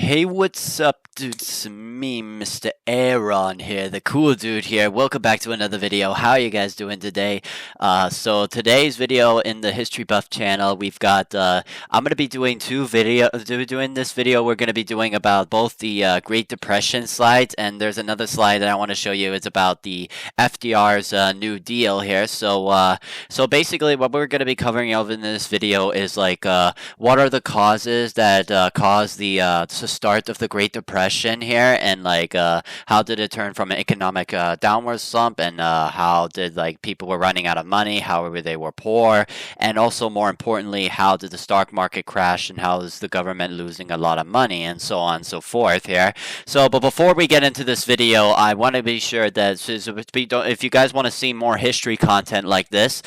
Hey, what's up, dude? It's me, Mr. Airon here, the cool dude here. Welcome back to another video. How are you guys doing today? So today's video in the History Buff channel, we've got, I'm going to be doing doing this video, we're going to be doing about both the Great Depression slides, and there's another slide that I want to show you. It's about the FDR's New Deal here. So basically what we're going to be covering over in this video is like, what are the causes that caused the start of the Great Depression here, and like how did it turn from an economic downward slump, and how did like people were running out of money, how they were poor, and also more importantly, how did the stock market crash, and how is the government losing a lot of money, and so on and so forth here. But before we get into this video, I want to be sure that if you guys want to see more history content like this,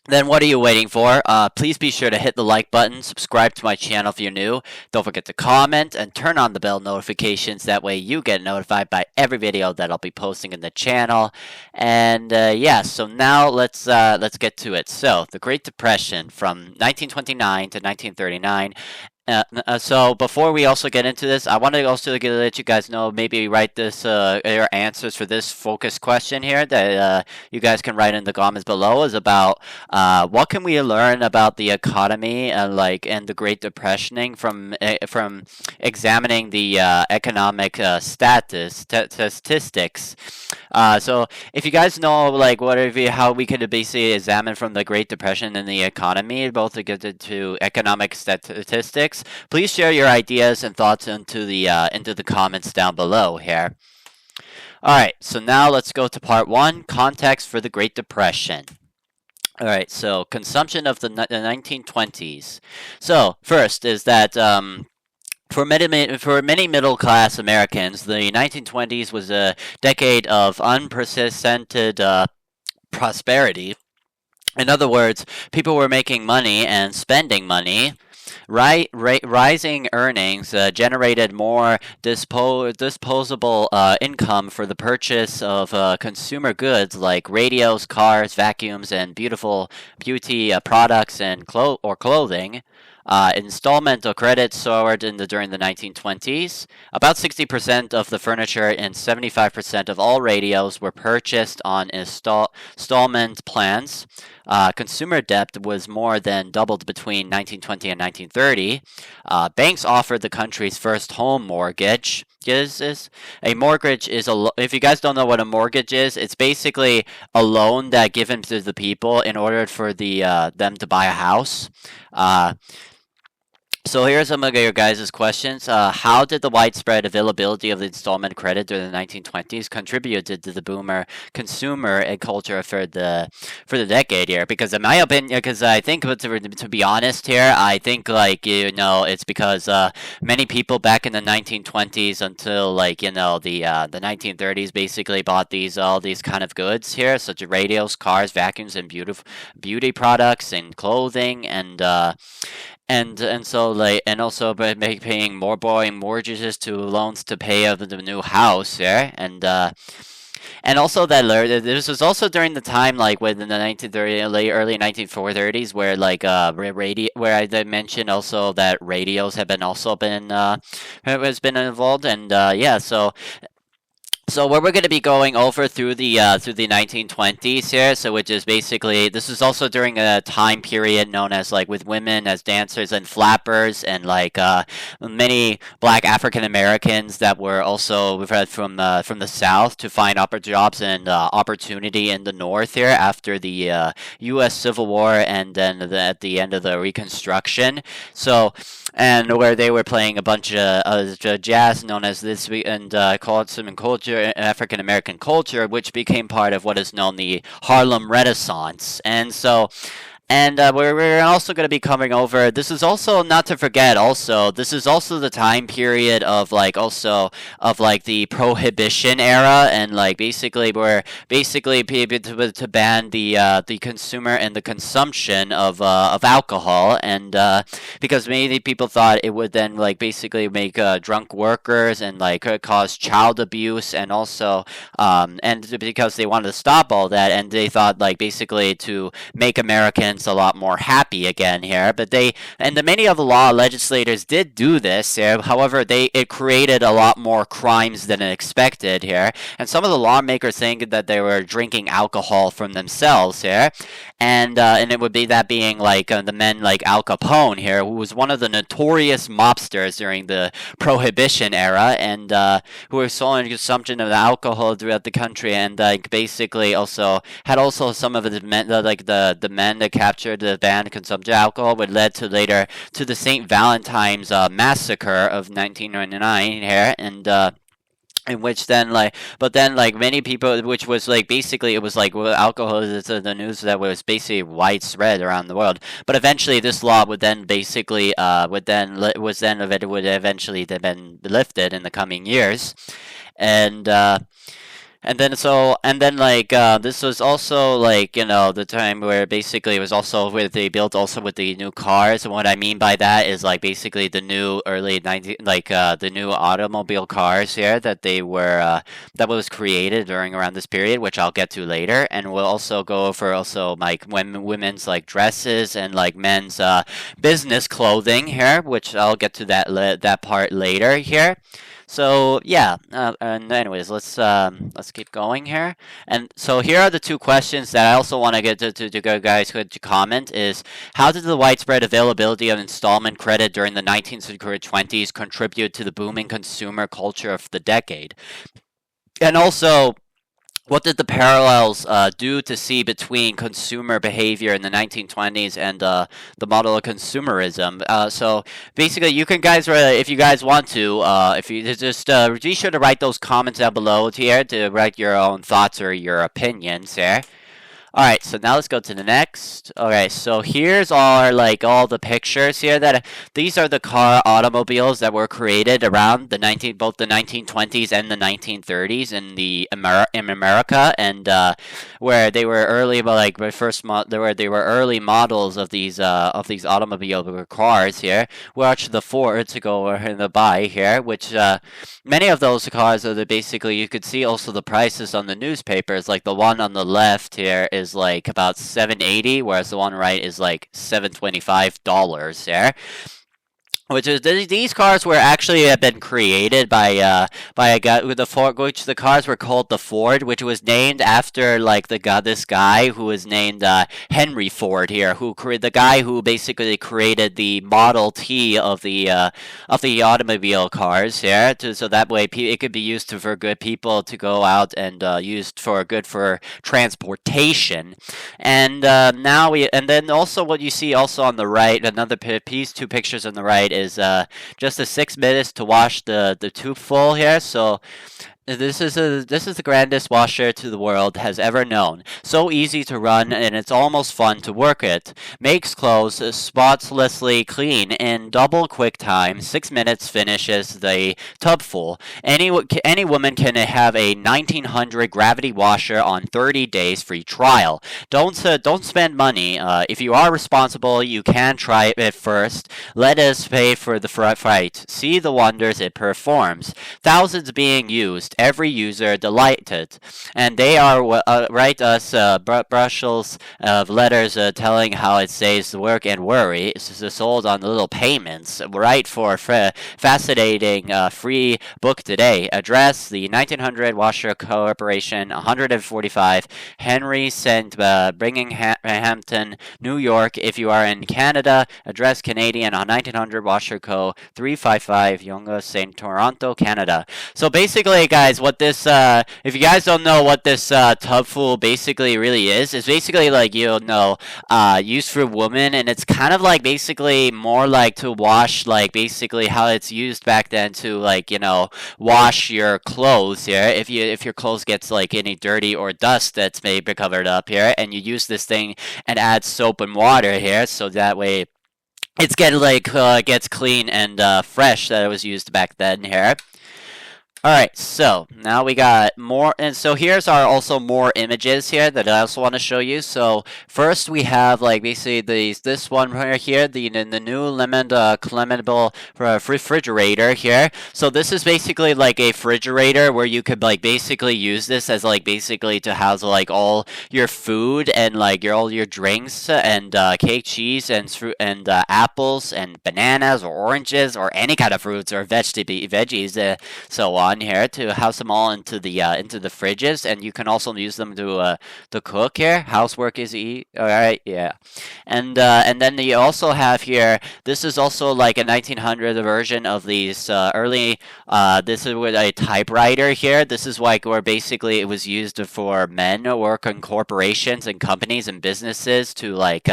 then what are you waiting for? Please be sure to hit the like button, subscribe to my channel if you're new, don't forget to comment, and turn on the bell notifications. That way you get notified by every video that I'll be posting in the channel. And yeah, so now let's get to it. So, the Great Depression from 1929 to 1939. So before we also get into this, I want to also let you guys know, maybe write this your answers for this focus question here that you guys can write in the comments below, is about what can we learn about the economy and the Great Depression from examining the economic statistics. So if you guys know how we could basically examine from the Great Depression and the economy, both to get into economic statistics, please share your ideas and thoughts into the comments down below here. Alright, so now let's go to part 1, context for the Great Depression. Alright, so consumption of the 1920s. So first is that for many middle-class Americans, the 1920s was a decade of unprecedented prosperity. In other words, people were making money and spending money. Rising earnings generated more disposable income for the purchase of consumer goods like radios, cars, vacuums, and beauty products and clothing. Installment or credit soared during the 1920s. About 60% of the furniture and 75% of all radios were purchased on installment plans. Consumer debt was more than doubled between 1920 and 1930. Banks offered the country's first home mortgage. A mortgage is if you guys don't know what a mortgage is, it's basically a loan that given to the people in order for them to buy a house. So here's some of your guys' questions. How did the widespread availability of the installment credit during the 1920s contribute to the boomer consumer culture for the decade here? Because in my opinion, because I think to be honest here, I think it's because many people back in the 1920s until the 1930s basically bought all these kind of goods here, such as radios, cars, vacuums, and beauty products and clothing, and also by paying more borrowing mortgages to loans to pay of the new house there, and also that this was also during the time within the 1930s, early 1940s, where where I mentioned also that radios have been involved, and yeah, So what we're going to be going over through the 1920s here, so which is basically, this is also during a time period known as with women as dancers and flappers, and many black African Americans that were also from the South to find jobs and opportunity in the North here after the U.S. Civil War, and then at the end of the Reconstruction. And where they were playing a bunch of jazz known as this, and culture, African American culture, which became part of what is known the Harlem Renaissance. And we're also going to be covering over, this is also, not to forget also, this is also the time period of the Prohibition era, and basically to ban the consumer and the consumption of alcohol, and because many people thought it would then basically make drunk workers and cause child abuse, and also and because they wanted to stop all that, and they thought basically to make Americans citizens a lot more happy again here. But many of the law legislators did do this here. However, it created a lot more crimes than expected here. And some of the lawmakers think that they were drinking alcohol from themselves here. And it would be that being like the men like Al Capone here, who was one of the notorious mobsters during the Prohibition era, and who were selling consumption of alcohol throughout the country, and basically also had some of the men, the men that captured the banned consumption of alcohol, would led to later to the St. Valentine's massacre of 1999 here, and in which then many people, which was basically it was alcohol is the news that was basically widespread around the world. But eventually this law would then basically would eventually have been lifted in the coming years. And then this was also the time where basically it was also where they built also with the new cars. And what I mean by that is basically the new the new automobile cars here that that was created during around this period, which I'll get to later. And we'll also go over also women's dresses and men's business clothing here, which I'll get to that part later here. So yeah, and anyways, let's keep going here. And so here are the two questions that I also want to get to guys to comment is: how did the widespread availability of installment credit during the 1920s contribute to the booming consumer culture of the decade? And also, what did the parallels do to see between consumer behavior in the 1920s and the model of consumerism? So basically, you can guys, if you guys want to, if you just be sure to write those comments down below here to write your own thoughts or your opinions here. Alright, so now let's go to the next. Okay, so here's all the pictures here these are the automobiles that were created around both the 1920s and the 1930s in America, and where they were early, where they were early models of these automobile cars here. Watch the Ford to go in the buy here, which many of those cars are basically, you could see also the prices on the newspapers. Like the one on the left here is about $780, whereas the one right is $725 there. Which is these cars were actually have been created by a guy with the Ford, which the cars were called the Ford, which was named after this guy who was named Henry Ford here, the guy who basically created the Model T of the automobile cars here, so that way it could be used for good people to go out and used for transportation. And then also what you see also on the right, another piece, two pictures on the right is just the 6 minutes to wash the tube full here. So this is the grandest washer the world has ever known. So easy to run, and it's almost fun to work it. Makes clothes spotlessly clean in double quick time. 6 minutes finishes the tub full. Any woman can have a 1900 gravity washer on 30 days free trial. Don't spend money. If you are responsible, you can try it first. Let us pay for the fright. See the wonders it performs. Thousands being used. Every user delighted, and they are write us bushels of letters telling how it saves work and worry. It's sold on little payments. Write for fascinating free book today. Address the 1900 Washer Corporation, 145 Henry St. Binghamton, New York. If you are in Canada, address Canadian on 1900 Washer Co. 355 Yonge St. Toronto, Canada. So basically, guys, what this if you guys don't know what this tub full basically really is, it's basically used for women, and it's kind of basically more to wash, basically how it's used back then to wash your clothes here. If your clothes gets any dirty or dust that's maybe covered up here, and you use this thing and add soap and water here, so that way it's gets clean and fresh that it was used back then here. All right, so now we got more, and so here's our also more images here that I also want to show you. So first we have like basically this one right here, the new lemon clementable refrigerator here. So this is basically like a refrigerator where you could like basically use this as like basically to house like all your food and like all your drinks and cake, cheese, and fruit and apples and bananas or oranges or any kind of fruits or veggies. So on here to house them all into the fridges, and you can also use them to cook here. Housework is eat. All right, yeah, and then you also have here. This is also like a 1900 version of these early. This is with a typewriter here. This is like where basically it was used for men who work in corporations and companies and businesses to like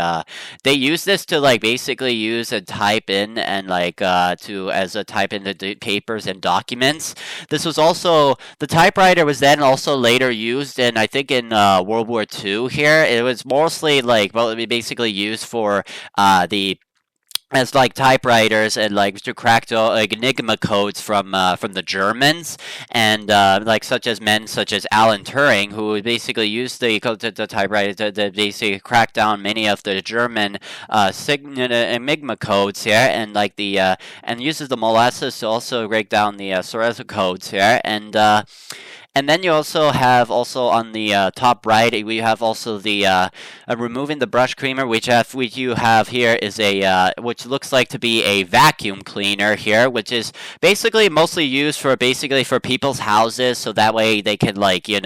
they use this to like basically use and type in and like to as a type in the papers and documents. This was also the typewriter was then also later used in I think in World War II. Here it was mostly like well, basically used for the as like typewriters and like to crack the like enigma codes from the Germans and like such as Alan Turing who basically used the typewriter to basically crack down many of the German enigma codes here and like the and uses the molasses to also break down the Source codes here and then you also have also on the top right we have also the removing the brush creamer which you have here is a which looks like to be a vacuum cleaner here which is basically mostly used for basically for people's houses so that way they can like clean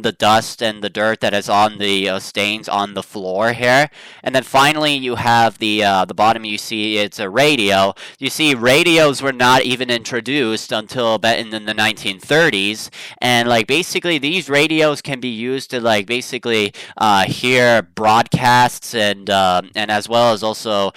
the dust and the dirt that is on the stains on the floor here and then finally you have the bottom you see it's a radio. You see radios were not even introduced until about in the 1930s and like basically these radios can be used to like basically hear broadcasts and as well as also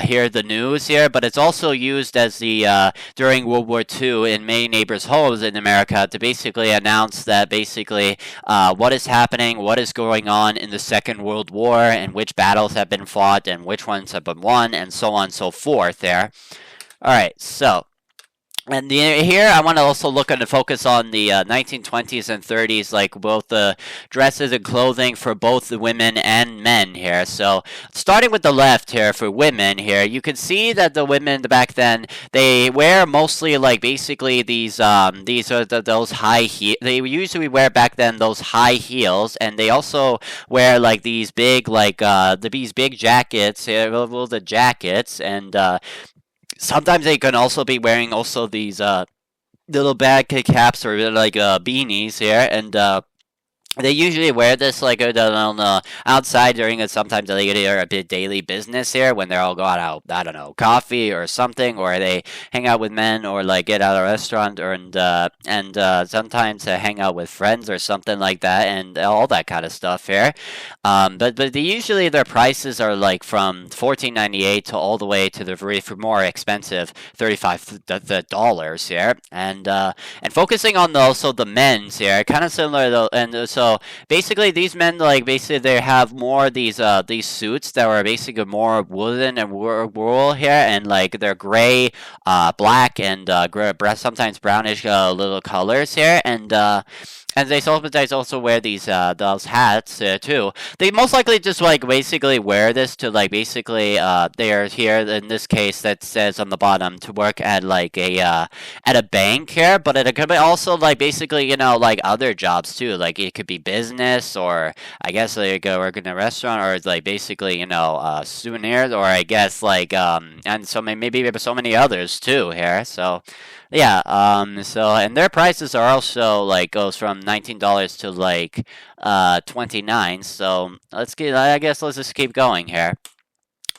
hear the news here but it's also used as the during World War II in many neighbors' homes in America to basically announce that basically what is happening, what is going on in the Second World War and which battles have been fought and which ones have been won and so on and so forth there. Alright, so and here I want to also look and focus on the 1920s and 30s, like both the dresses and clothing for both the women and men here. So starting with the left here for women here, you can see that the women back then they wear mostly like basically these are those high heel. They usually wear back then those high heels, and they also wear like these big these big jackets here, the jackets and. Sometimes they can also be wearing also these little bag caps or like beanies here, and they usually wear this like on the outside during sometimes they get a bit daily business here when they're all going out I don't know coffee or something or they hang out with men or like get out of a restaurant or and sometimes hang out with friends or something like that and all that kind of stuff here. But usually their prices are like from $14.98 to all the way to the very more expensive $35 here and focusing on also the men's here kind of similar though and so basically these men like basically they have more these suits that are basically more woolen and wool here and like they're gray black and sometimes brownish little colors here and they sometimes also wear those hats too. They most likely just like basically wear this to like basically they are here in this case that says on the bottom to work at like at a bank here, but it could be also like basically like other jobs too. Like it could be business or I guess like work in a restaurant or like basically souvenirs or I guess like and so maybe so many others too here. So yeah, so and their prices are also like goes from $19 to like 29. So let's just keep going here.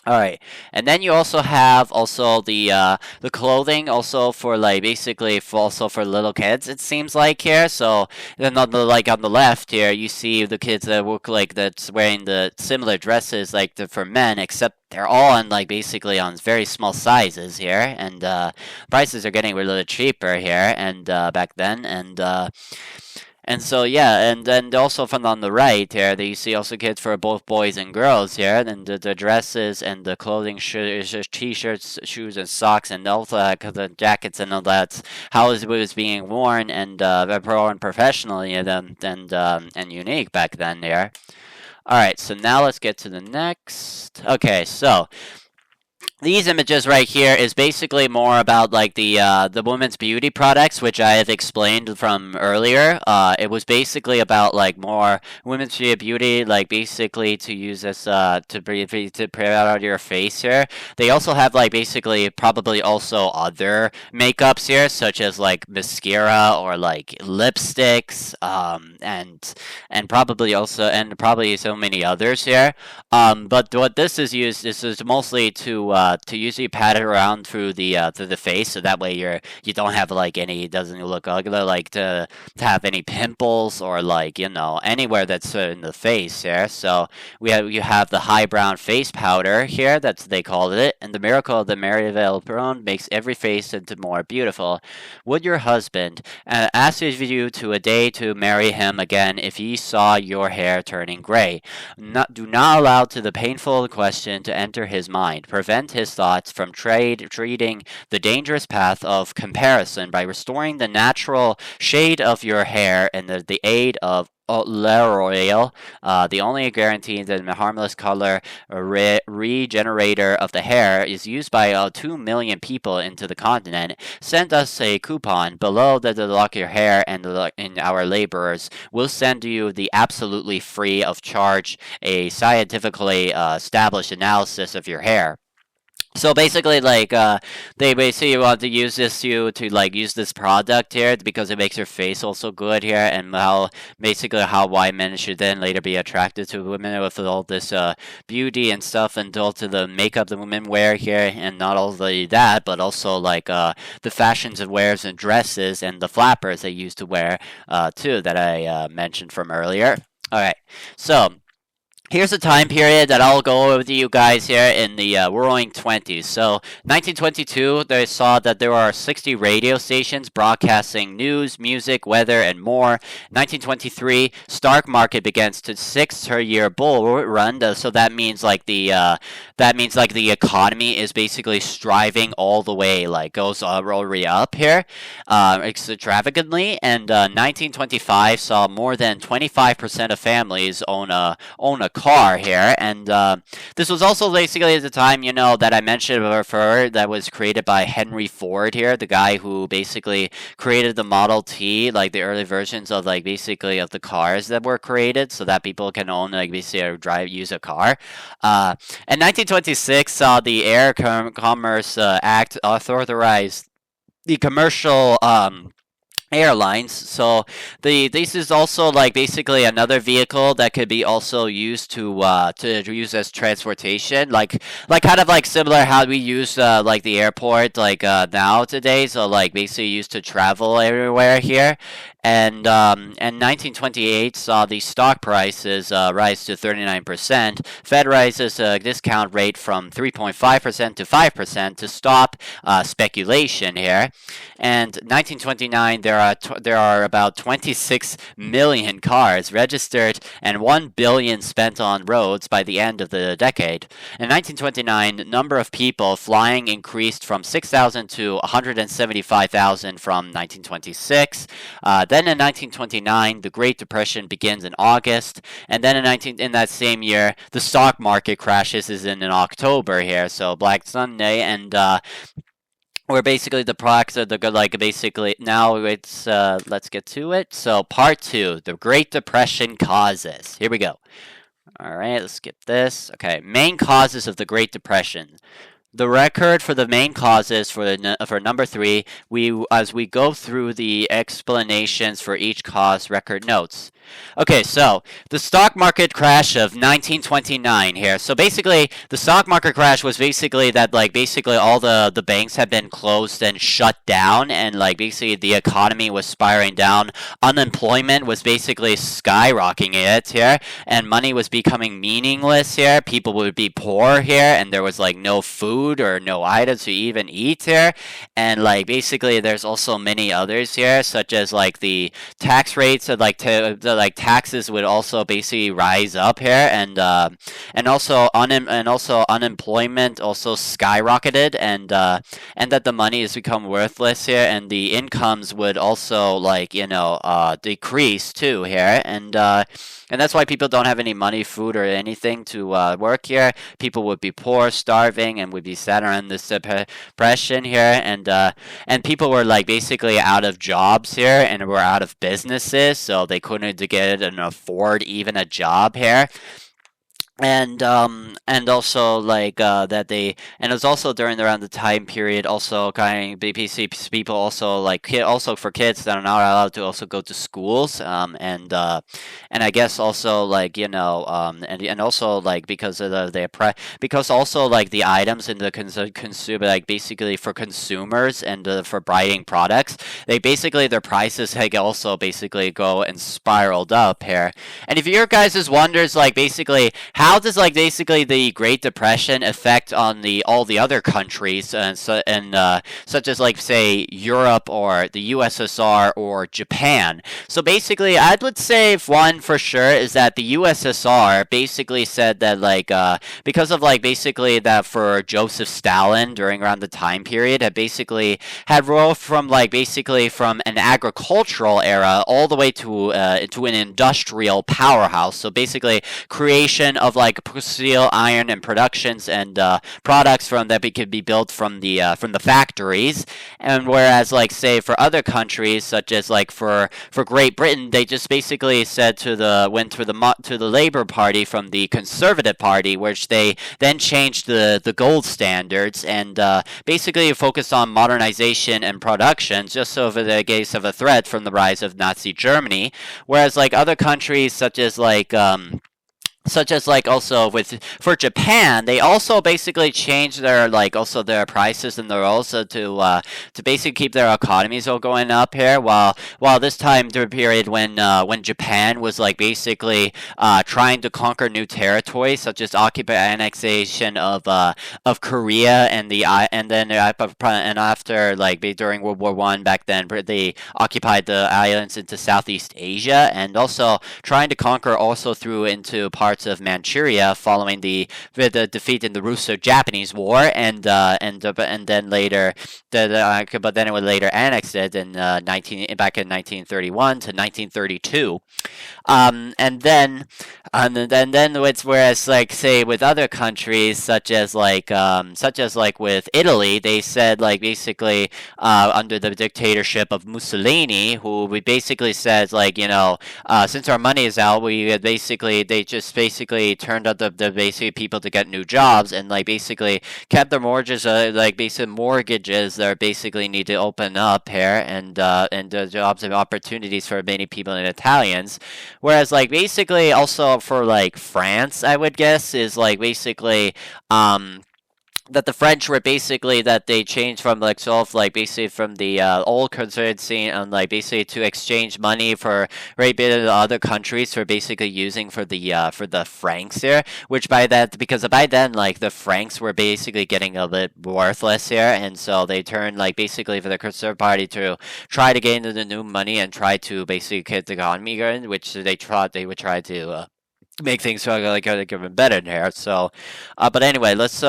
All right, and then you also have also the clothing also for like basically for also for little kids. It seems like here. So then on the like on the left here, you see the kids that look like that's wearing the similar dresses like for men, except they're all on like basically on very small sizes here, and prices are getting a little cheaper here and back then And so yeah, and then also from on the right here, you see also kids for both boys and girls here. Then the dresses and the clothing, t-shirts, shoes, and socks, and also the jackets and all that. How it was being worn and worn professionally and unique back then there. All right, so now let's get to the next. Okay, so these images right here is basically more about like the women's beauty products, which I have explained from earlier. It was basically about like more women's beauty, like basically to use this to put out your face here. They also have like basically probably also other makeups here, such as like mascara or like lipsticks, and probably so many others here. But what this is used, this is mostly to usually pat it around through the face, so that way you don't have like any, it doesn't look ugly, like to have any pimples or like anywhere that's in the face here. So you have the high brown face powder here, that's they called it, and the miracle of the Maryvale Brown makes every face into more beautiful. Would your husband ask you to a day to marry him again if he saw your hair turning gray? Do not allow to the painful question to enter his mind. Prevent his thoughts from treading the dangerous path of comparison by restoring the natural shade of your hair and the aid of L'Oreal, the only guarantee that the harmless color regenerator of the hair is used by 2 million people into the continent. Send us a coupon below that to lock your hair, and our laborers will send you the absolutely free of charge a scientifically established analysis of your hair. So basically, like, they basically want to use to use this product here because it makes your face also good here, and how why men should then later be attracted to women with all this beauty and stuff, and all to the makeup the women wear here, and not only that, but also like the fashions of wears and dresses and the flappers they used to wear too, that I mentioned from earlier. All right, so. Here's a time period that I'll go over to you guys here in the Roaring '20s. So, 1922, they saw that there are 60 radio stations broadcasting news, music, weather, and more. 1923, stock market begins to 6-year bull run. So that means like the economy is basically striving all the way, like goes all the way up here, extravagantly. And 1925 saw more than 25% of families own a car here, and this was also basically at the time, that I mentioned before, that was created by Henry Ford here, the guy who basically created the Model T, like the early versions of like basically of the cars that were created, so that people can own like basically use a car. And 1926 saw the Air Commerce Act authorized the commercial airlines. So this is also like basically another vehicle that could be also used to use as transportation, like kind of like similar how we use like the airport like now today. So like basically used to travel everywhere here. And 1928 saw the stock prices rise to 39%. Fed raises a discount rate from 3.5% to 5% to stop speculation here. And 1929, there are about 26 million cars registered and 1 billion spent on roads by the end of the decade. In 1929, the number of people flying increased from 6,000 to 175,000 from 1926. Then in 1929, the Great Depression begins in August, and then in that same year, the stock market crashes is in October here. So Black Sunday, and where basically the products are basically now it's let's get to it. So part 2, the Great Depression causes. Here we go. All right, let's skip this. Okay, main causes of the Great Depression. The record for the main causes for number 3, as we go through the explanations for each cause, record notes. Okay, so the stock market crash of 1929 here. So basically, the stock market crash was basically that, like, basically all the banks had been closed and shut down, and, like, basically the economy was spiraling down. Unemployment was basically skyrocketing it here, and money was becoming meaningless here. People would be poor here, and there was, like, no food or no items to even eat here. And, like, basically, there's also many others here, such as, like, the tax rates of like taxes would also basically rise up here, and also unemployment also skyrocketed, and that the money has become worthless here, and the incomes would also, like, decrease too here, and that's why people don't have any money, food, or anything to work here. People would be poor, starving, and would be sat around this depression here, and people were, like, basically out of jobs here and were out of businesses, so they couldn't get and afford even a job here. And also, like, that they, and it was also during around the time period, also kind of BBC people also, like, also for kids that are not allowed to also go to schools, and I guess also, like, and also, like, because of because also, like, the items in the consumer, like, basically for consumers and for buying products, they basically, their prices like also basically go and spiraled up here. And if your guys' wonders, like, basically how does, like, basically the Great Depression affect on all the other countries, such as, like, say Europe or the USSR or Japan? So basically, I would say one for sure is that the USSR basically said that, like, because of, like, basically that for Joseph Stalin during around the time period had rose from, like, basically from an agricultural era all the way to an industrial powerhouse. So basically creation of, like, steel, iron, and productions and products from that could be built from the factories. And whereas, like, say for other countries, such as, like, for Great Britain, they just basically said went to the Labour Party from the Conservative Party, which they then changed the gold standards and basically focused on modernization and production, just so for the case of a threat from the rise of Nazi Germany. Whereas, like, other countries, such as, like, also for Japan, they also basically changed their, like, also their prices, and they're also to basically keep their economies all going up here, while this time period when Japan was, like, basically trying to conquer new territories, such as annexation of Korea and after, like, during World War One back then, they occupied the islands into Southeast Asia, and also trying to conquer also through into parts of Manchuria following the defeat in the Russo-Japanese War, and then later, but then it was later annexed it in back in 1931 to 1932, and then whereas, like, say with other countries such as like with Italy, they said, like, basically under the dictatorship of Mussolini, who basically says, like, since our money is out, they just basically turned out the basic people to get new jobs, and, like, basically kept their mortgages, like, basic mortgages that basically need to open up here, and jobs and opportunities for many people and Italians. Whereas, like, basically also for, like, France, I would guess, is, like, basically that the French were basically that they changed from, like, sort of, like, basically from the old conservative and, like, basically to exchange money for right bit of other countries for basically using for the francs here, which because by then, like, the francs were basically getting a bit worthless here, and so they turned, like, basically for the Conservative Party to try to gain the new money and try to basically get the economy going, which they would try to make things like even better in here. So, but anyway, let's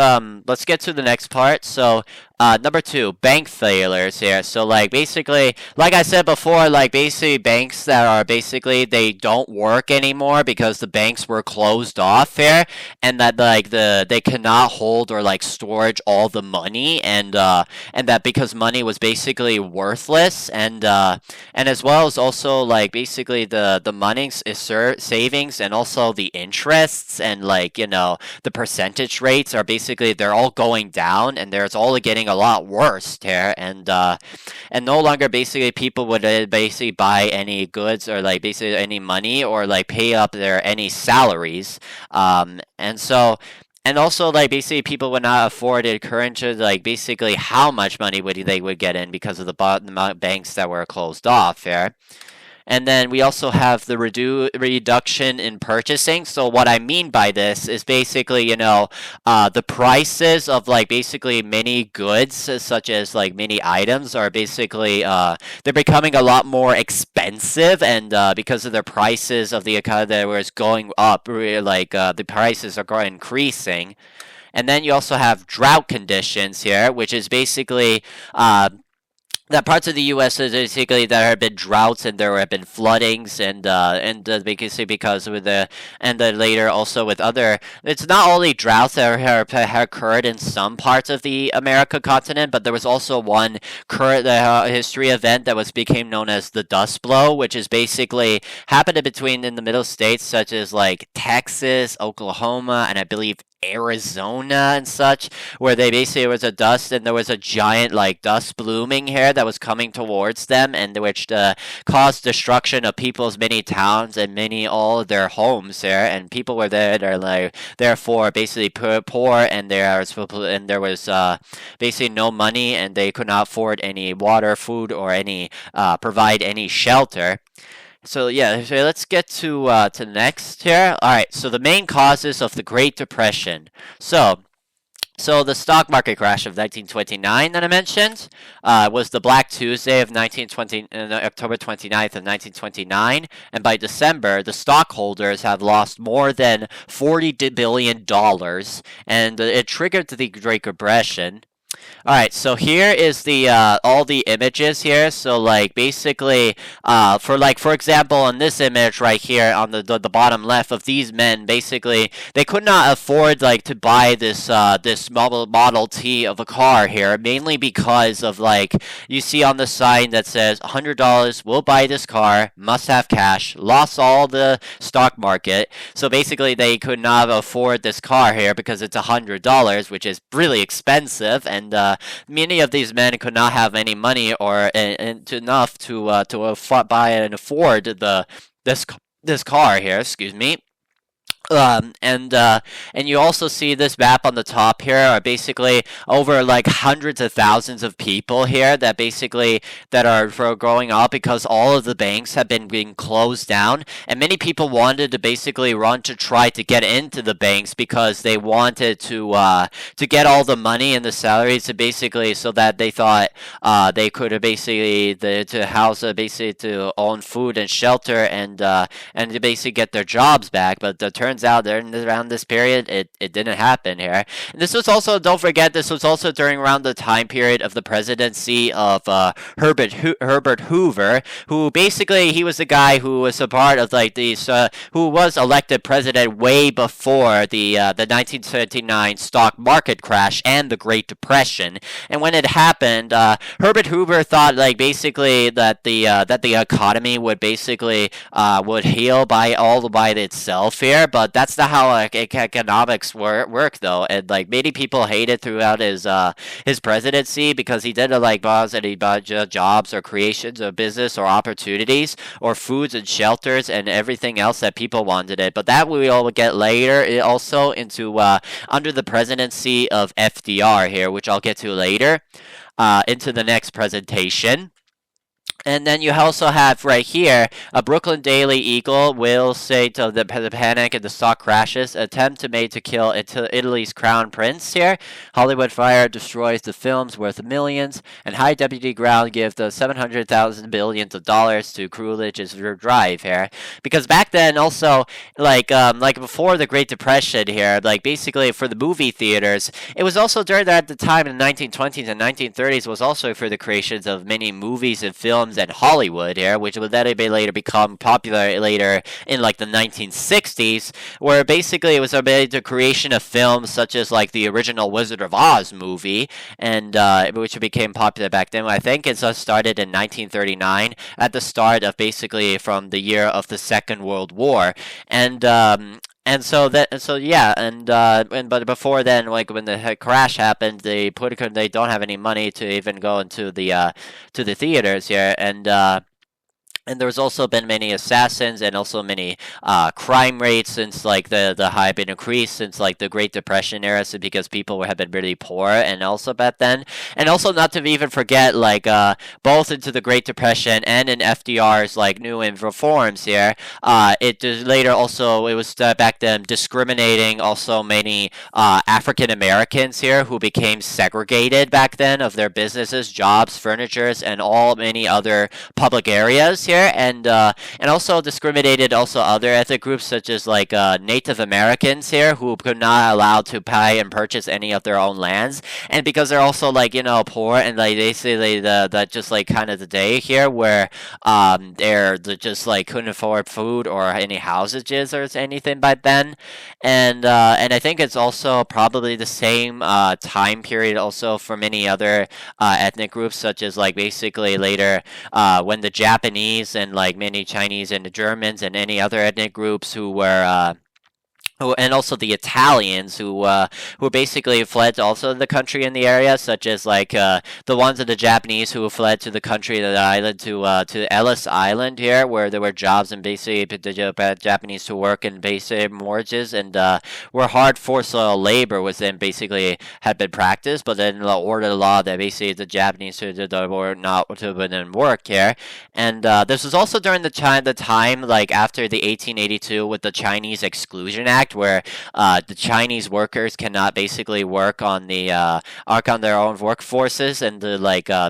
get to the next part. So, number 2, bank failures here. So, like, basically, like I said before, like, basically banks that are basically they don't work anymore because the banks were closed off here, and that, like, they cannot hold or, like, storage all the money, and that because money was basically worthless, and as well as also, like, basically the money is savings, and also the interests, and, like, the percentage rates are basically they're all going down, and there's all getting becoming a lot worse here, and no longer basically people would basically buy any goods or like basically any money or like pay up their any salaries, and so. And also, like basically, people would not afford it currently. Like basically, how much money would they would get in because of the amount of banks that were closed off here. And then we also have the reduction in purchasing. So what I mean by this is basically, the prices of like basically many goods, such as like many items, are basically they're becoming a lot more expensive, and because of the prices of the economy that was going up, the prices are going increasing. And then you also have drought conditions here, which is basically that parts of the U.S. is basically there have been droughts and there have been floodings basically because with and then later also with other. It's not only droughts that have occurred in some parts of the America continent, but there was also one current history event that became known as the Dust Blow, which is basically happened in the middle states such as like Texas, Oklahoma, and I believe Arizona and such, where they basically was a dust and there was a giant like dust blooming here that was coming towards them, and which caused destruction of people's many towns and many all of their homes there, and people were there that are like therefore basically poor, and there was basically no money, and they could not afford any water, food, or any provide any shelter. So yeah, so let's get to next here. All right, so the main causes of the Great Depression. So the stock market crash of 1929 that I mentioned was the Black Tuesday of 1920, October 29th of 1929, and by December, the stockholders have lost more than $40 billion, and it triggered the Great Depression. All right, so here is the all the images here. So like basically, for example, in this image right here on the bottom left of these men, basically they could not afford like to buy this Model T of a car here, mainly because of like you see on the sign that says $100 will buy this car, must have cash, lost all the stock market. So basically they could not afford this car here because it's $100, which is really expensive, and many of these men could not have any money or enough to buy and afford this car here. Excuse me. And you also see this map on the top here are basically over like hundreds of thousands of people here that are growing up because all of the banks have been being closed down, and many people wanted to basically run to try to get into the banks because they wanted to get all the money and the salaries to basically so that they thought they could basically to house basically to own food and shelter and to basically get their jobs back, but the turns out there around this period it didn't happen here. And this was also, don't forget, this was also during around the time period of the presidency of Herbert Hoover, who basically he was the guy who was a part of like these who was elected president way before the 1939 stock market crash and the Great Depression. And when it happened, Herbert Hoover thought like basically that the economy would basically would heal by itself here, but that's not how economics work though, and like many people hated throughout his presidency because he didn't like bought any jobs or creations of business or opportunities or foods and shelters and everything else that people wanted it. But that we all will get later also into under the presidency of FDR here, which I'll get to later into the next presentation. And then you also have right here a Brooklyn Daily Eagle will say to the panic and the stock crashes, attempt to made to kill Italy's crown prince here. Hollywood fire destroys the films worth millions, and high deputy ground give the 700,000 billions of dollars to Coolidge's drive here. Because back then also like before the Great Depression here, like basically for the movie theaters, it was also during that the time in the 1920s and 1930s was also for the creations of many movies and films and Hollywood here, which would then later become popular later in like the 1960s, where basically it was about the creation of films such as like the original Wizard of Oz movie, and which became popular back then. I think it started in 1939 at the start of basically from the year of the Second World War, and and but before then, like when the crash happened, they don't have any money to even go into to the theaters here, and there's also been many assassins and also many crime rates since like the high been increased since like the Great Depression era, so because people have been really poor and also back then, and also not to even forget like both into the Great Depression and in FDR's like new reforms here, it just later also it was back then discriminating also many African Americans here who became segregated back then of their businesses, jobs, furnitures, and all many other public areas here, and also discriminated also other ethnic groups such as like Native Americans here who could not allowed to buy and purchase any of their own lands, and because they're also like poor, and like they say that just like kind of the day here where they just like couldn't afford food or any houses or anything by then, and I think it's also probably the same time period also for many other ethnic groups such as like basically later when the Japanese and like many Chinese and the Germans and any other ethnic groups who were and also the Italians who basically fled also the country in the area, such as like the ones of the Japanese who fled to the country, the island to Ellis Island here, where there were jobs and basically the Japanese to work in basic mortgages, and where hard forced labor was then basically had been practiced, but then the order law that basically the Japanese were not to then work here, and this was also during the time like after the 1882 with the Chinese Exclusion Act, where the Chinese workers cannot basically work on their own workforces, and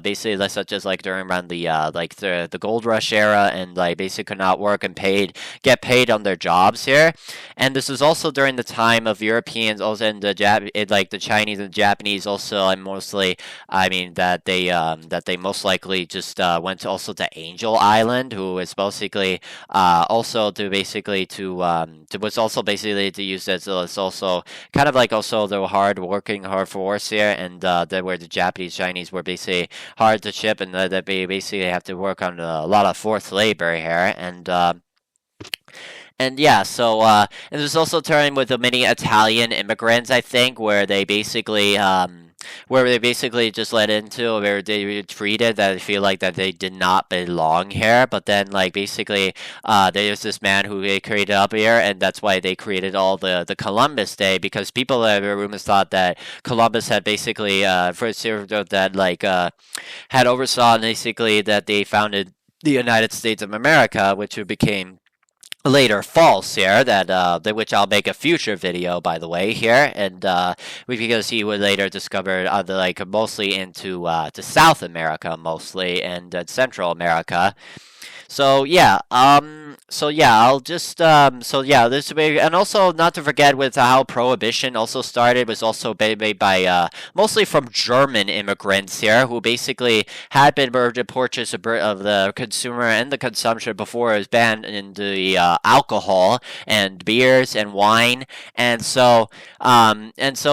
basically such as like during around the gold rush era, and like basically could not work and get paid on their jobs here. And this was also during the time of Europeans also, and the Chinese and Japanese also, and mostly that they most likely just went also to Angel Island, who is basically also to basically to was also basically to use as it's also kind of like also the hard force here, and where the Japanese Chinese were basically hard to ship, and that they basically have to work on a lot of forced labor here, and yeah, so and there's also turning with the many Italian immigrants, I think, where they basically just let into where they were treated that I feel like that they did not belong here, but then like basically there's this man who they created up here, and that's why they created all the Columbus Day, because people rumors thought that Columbus had basically had oversaw basically that they founded the United States of America, which became later false here, which I'll make a future video by the way here, and because he would later discover mostly into to South America mostly, and Central America. I'll just this way, and also not to forget with how Prohibition also started was also made by mostly from German immigrants here, who basically had been purchased of the consumer and the consumption before it was banned in the alcohol and beers and wine, and so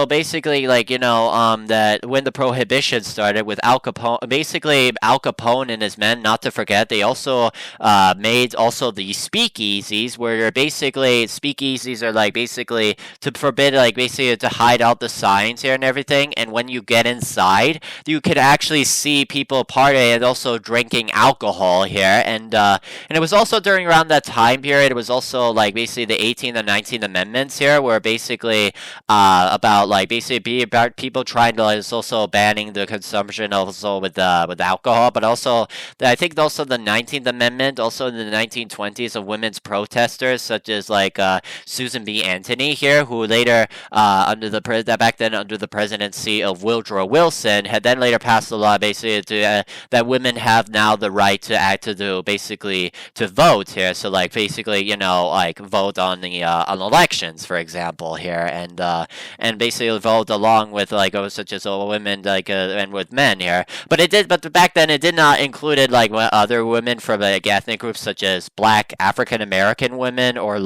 basically that when the Prohibition started with Al Capone and his men, not to forget, they also made also the speakeasies, where speakeasies are basically to forbid basically to hide out the signs here and everything, and when you get inside you could actually see people partying and also drinking alcohol here, and it was also during around that time period. It was also basically the 18th and 19th Amendments here, where basically about people trying to also banning the consumption also with alcohol, but also I think also the 19th Amendment also in the 1920s of women's protesters such as Susan B. Anthony here, who later back then under the presidency of Woodrow Wilson had then later passed a law basically that women have now the right to vote here, so basically vote on on elections for example here, and basically vote along with such as women and with men here, but back then it did not included other women from ethnic groups such as Black African American women, or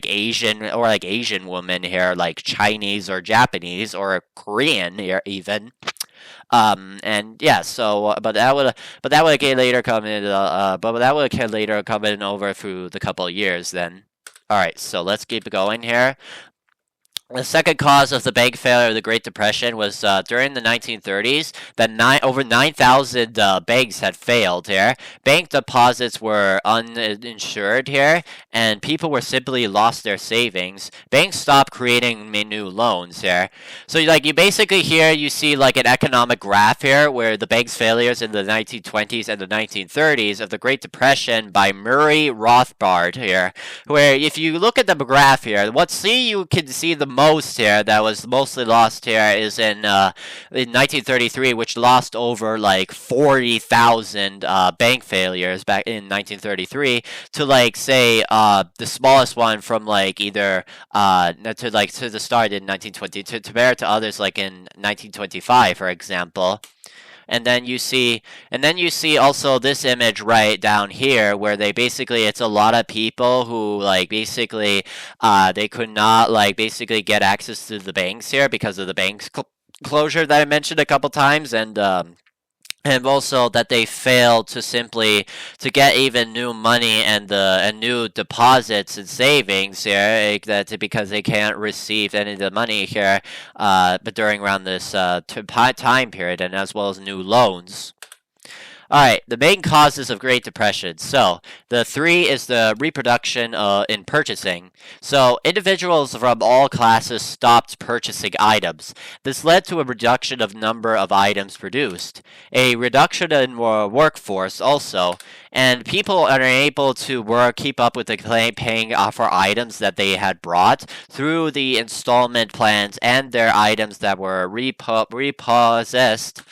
Asian women here, like Chinese or Japanese or Korean here even. And yeah, so but that would later come in over through the couple of years then. Alright, so let's keep going here. The second cause of the bank failure of the Great Depression was during the 1930s that over 9,000 banks had failed here. Bank deposits were uninsured here, and people were simply lost their savings. Banks stopped creating new loans here. So like you basically here you see like an economic graph here where the bank's failures in the 1920s and the 1930s of the Great Depression by Murray Rothbard here, where if you look at the graph here, you can see the most here that was mostly lost here is in 1933, which lost over like 40,000 bank failures back in 1933 to like say the smallest one from like either to the start in 1920 to compare to others like in 1925, for example. And then you see also this image right down here where they basically it's a lot of people who like basically they could not like basically get access to the banks here because of the banks closure that I mentioned a couple times, and also that they failed to get even new money and new deposits and savings here because they can't receive any of the money here but during around this time period, and as well as new loans. Alright, the main causes of Great Depression. So, the three is the reproduction in purchasing. So, individuals from all classes stopped purchasing items. This led to a reduction of number of items produced. A reduction in workforce also. And people are able to keep up with the paying for items that they had brought through the installment plans and their items that were repossessed.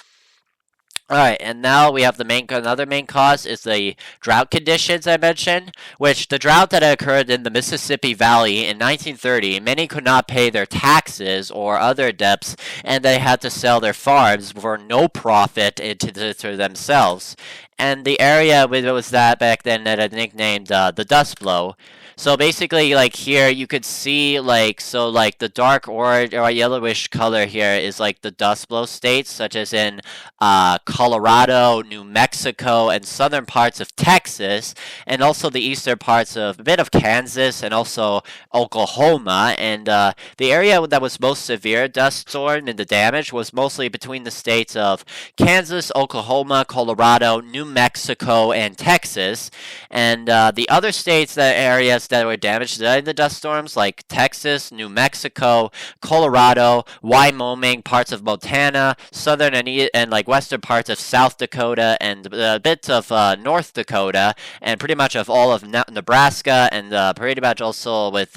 Alright, and now we have another main cause is the drought conditions I mentioned, which the drought that occurred in the Mississippi Valley in 1930, many could not pay their taxes or other debts, and they had to sell their farms for no profit to themselves. And the area was that back then that I nicknamed the Dust Bowl. So basically, like here, you could see like the dark or yellowish color here is like the Dust Bowl states, such as in Colorado, New Mexico, and southern parts of Texas, and also the eastern parts of a bit of Kansas and also Oklahoma. And the area that was most severe dust storm and the damage was mostly between the states of Kansas, Oklahoma, Colorado, New Mexico, and Texas. And the other states, areas that were damaged by the dust storms, like Texas, New Mexico, Colorado, Wyoming, parts of Montana, southern and like western parts of South Dakota, and a bit of North Dakota, and pretty much of all of Nebraska, and pretty much also with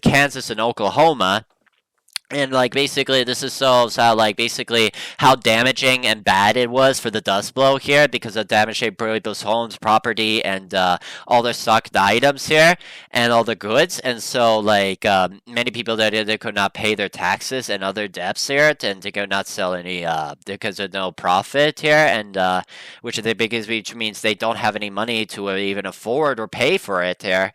Kansas and Oklahoma. And like basically this is shows how like basically how damaging and bad it was for the Dust Bowl here because of damaging people's homes, property, and all their stocked items here and all the goods. And so like many people that they could not pay their taxes and other debts here, and they could not sell any because there's no profit here, and which means they don't have any money to even afford or pay for it here.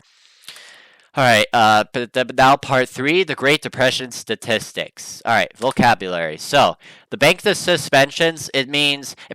Alright, but now part 3, the Great Depression statistics. Alright, vocabulary. So, the bank suspensions, it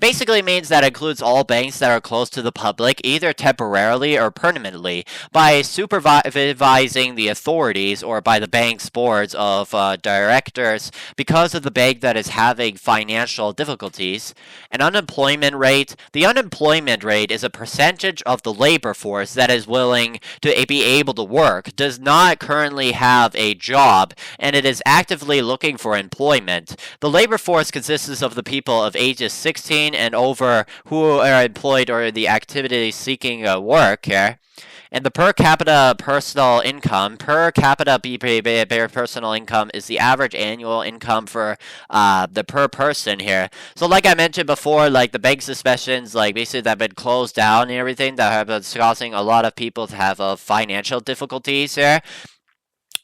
basically means that it includes all banks that are closed to the public, either temporarily or permanently, by supervising the authorities or by the bank's boards of directors because of the bank that is having financial difficulties. An unemployment rate. The unemployment rate is a percentage of the labor force that is willing to be able to work, does not currently have a job, and it is actively looking for employment. The labor force consists of the people of ages 16 and over who are employed or in the activity seeking work here. And the per capita personal income, personal income is the average annual income for the per person here. So like I mentioned before, like the bank suspensions, like basically that have been closed down and everything, that have been causing a lot of people to have financial difficulties here.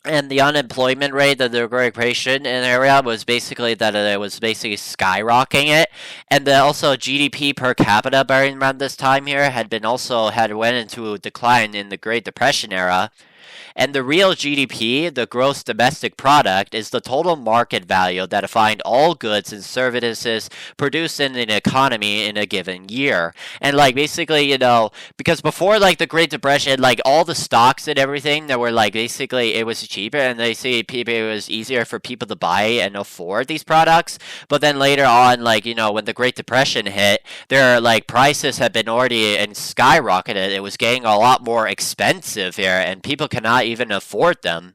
And the unemployment rate of the Great Depression in the area was basically that it was basically skyrocketing it, and also GDP per capita around this time here had went into a decline in the Great Depression era. And the real GDP, the gross domestic product, is the total market value that defined all goods and services produced in an economy in a given year. And like basically, because before like the Great Depression, like all the stocks and everything that were like basically it was cheaper, and they say people it was easier for people to buy and afford these products. But then later on, like when the Great Depression hit, their like prices had been already and skyrocketed. It was getting a lot more expensive here, and people cannot even afford them.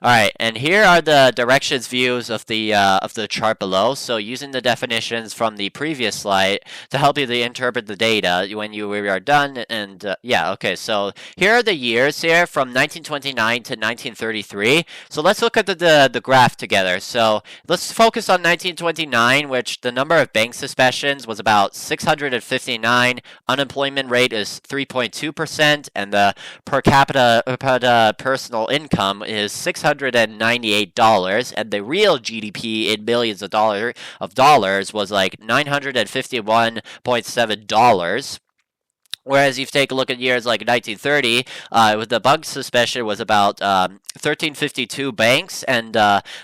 All right, and here are the directions views of the chart below. So using the definitions from the previous slide to help you to interpret the data when you are done. And yeah, okay. So here are the years here from 1929 to 1933. So let's look at the graph together. So let's focus on 1929, which the number of bank suspicions was about 659. Unemployment rate is 3.2%, and the per capita personal income is $698, and the real GDP in millions of dollars was like $951.7. Whereas if you take a look at years like 1930, with the bug suspicion was about 1,352 banks, and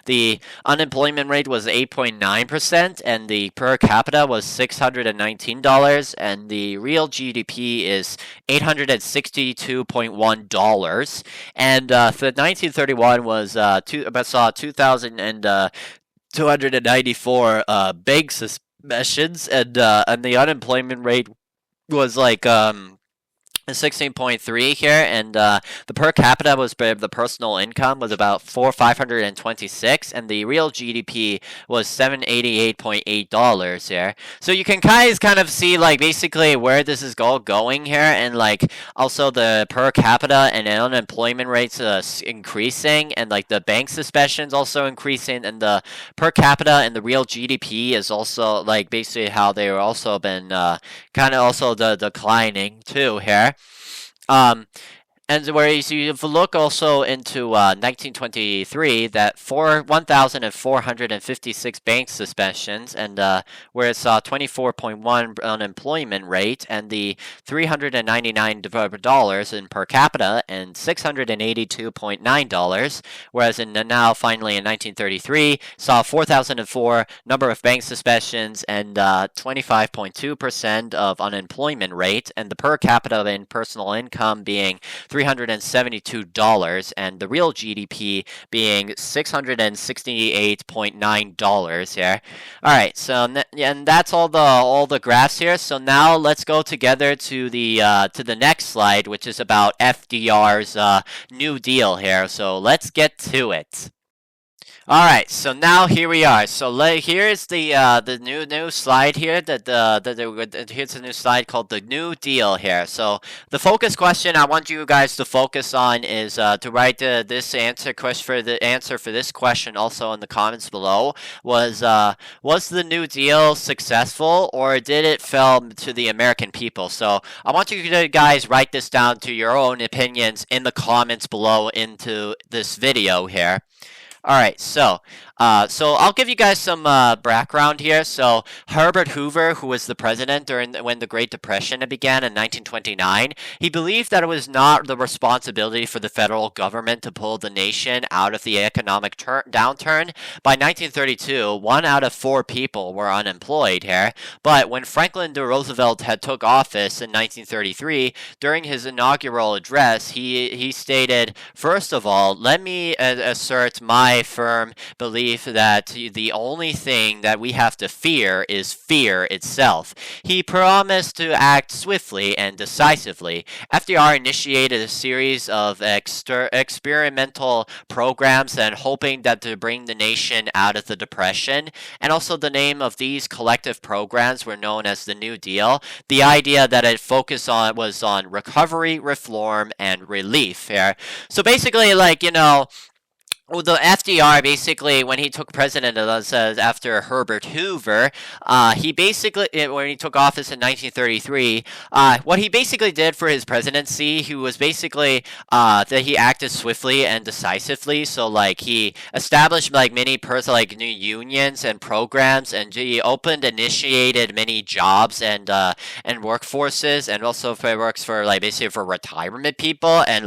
the unemployment rate was 8.9%, and the per capita was $619, and the real GDP is $862.1. And for 1931 was saw 2,294 bank suspicions, and the unemployment rate was like 16.3 here, and the per capita was the personal income was about 526, and the real GDP was $788.8 here. So you can kind of see like basically where this is going here, and like also the per capita and unemployment rates increasing, and like the bank suspicions also increasing, and the per capita and the real GDP is also like basically how they were also been kind of also declining too here. And whereas you look also into 1923, that 1,456 bank suspensions, and where it saw 24.1 unemployment rate, and the $399 in per capita, and $682.9. Whereas now finally in 1933 saw 4,004 number of bank suspensions, and 25.2% of unemployment rate, and the per capita in personal income being $372, and the real GDP being $668.9 here. All right, so and that's all the graphs here. So now let's go together to the next slide, which is about FDR's New Deal here. So let's get to it. All right, so now here we are. So here's the new slide here. Here's a new slide called the New Deal here. So the focus question I want you guys to focus on is to write this answer for this question also in the comments below. Was the New Deal successful, or did it fail to the American people? So I want you to guys write this down to your own opinions in the comments below into this video here. All right, so I'll give you guys some background here. So Herbert Hoover, who was the president when the Great Depression began in 1929, he believed that it was not the responsibility for the federal government to pull the nation out of the economic downturn. By 1932, 1 out of 4 people were unemployed here. But when Franklin D. Roosevelt had took office in 1933, during his inaugural address, he stated, "First of all, let me assert my firm belief that the only thing that we have to fear is fear itself." He promised to act swiftly and decisively. FDR initiated a series of experimental programs and hoping that to bring the nation out of the Depression. And also the name of these collective programs were known as the New Deal. The idea that it focused on was on recovery, reform, and relief here. So basically, like, well, the FDR basically, when he took president of us after Herbert Hoover, he basically, when he took office in 1933, what he basically did for his presidency, he was basically that he acted swiftly and decisively. So like he established like many like new unions and programs, and he initiated many jobs and workforces, and also for works for like basically for retirement people, and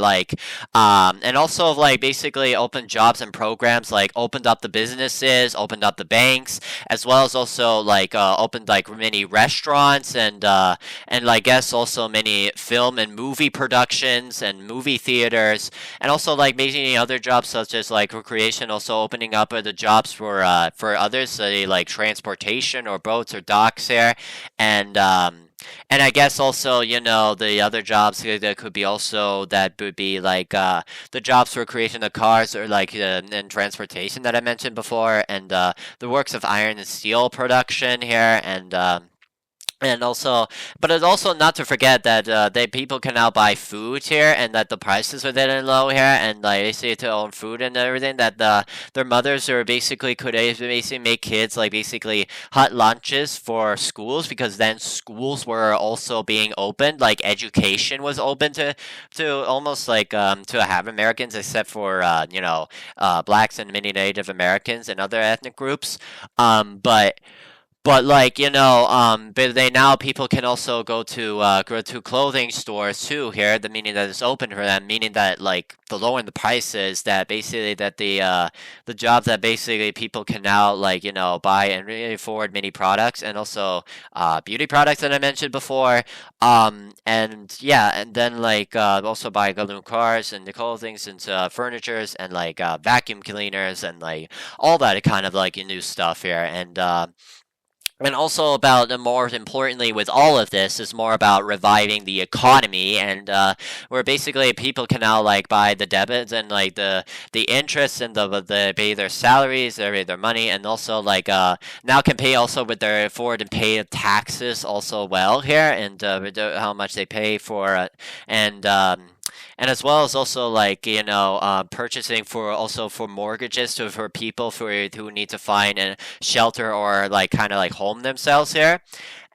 also like basically opened jobs and programs, like opened up the businesses, opened up the banks, as well as also like opened like many restaurants, and I guess also many film and movie productions and movie theaters, and also like many other jobs such as like recreation, also opening up the jobs for others, say like transportation or boats or docks here, and and I guess also, the other jobs that could be also that would be like the jobs for creation of cars, or like in transportation that I mentioned before, and the works of iron and steel production here, and also, but it's also not to forget that people can now buy food here, and that the prices are then low here, and like they say to own food and everything. That their mothers are basically could basically make kids like basically hot lunches for schools, because then schools were also being opened, like education was open to almost like to have Americans, except for blacks and many Native Americans and other ethnic groups, but like but they now people can also go to clothing stores too here. The meaning that it's open for them, meaning that like the lower the prices, that basically that the jobs that basically people can now like buy and really afford many products, and also beauty products that I mentioned before. And yeah, and then like also buy new cars and the clothing and furnitures, and like vacuum cleaners, and like all that kind of like new stuff here, and also about, more importantly, with all of this, is more about reviving the economy, and where basically people can now like buy the debits and like the interest, and the pay their salaries, their money, and also like now can pay also with their afford and pay taxes also well here, and how much they pay for and and as well as also like purchasing for also for mortgages for people who need to find a shelter, or like kind of like home themselves here.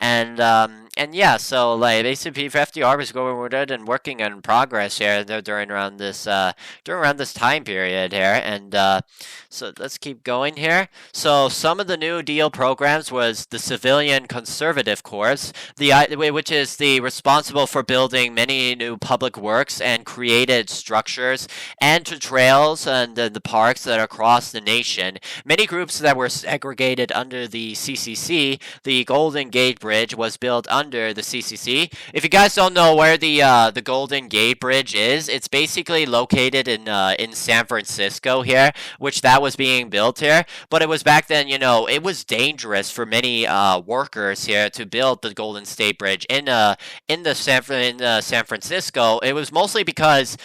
And yeah, so like basically FDR was going with it and working in progress here during around this time period here, and so let's keep going here. So some of the New Deal programs was the Civilian Conservative Corps, which is the responsible for building many new public works and created structures and to trails and the parks that are across the nation. Many groups that were segregated under the CCC, the Golden Gate Bridge was built under the CCC. If you guys don't know where the Golden Gate Bridge is, it's basically located in San Francisco here, which that was being built here. But it was back then, it was dangerous for many workers here to build the Golden State Bridge in San Francisco. It was mostly because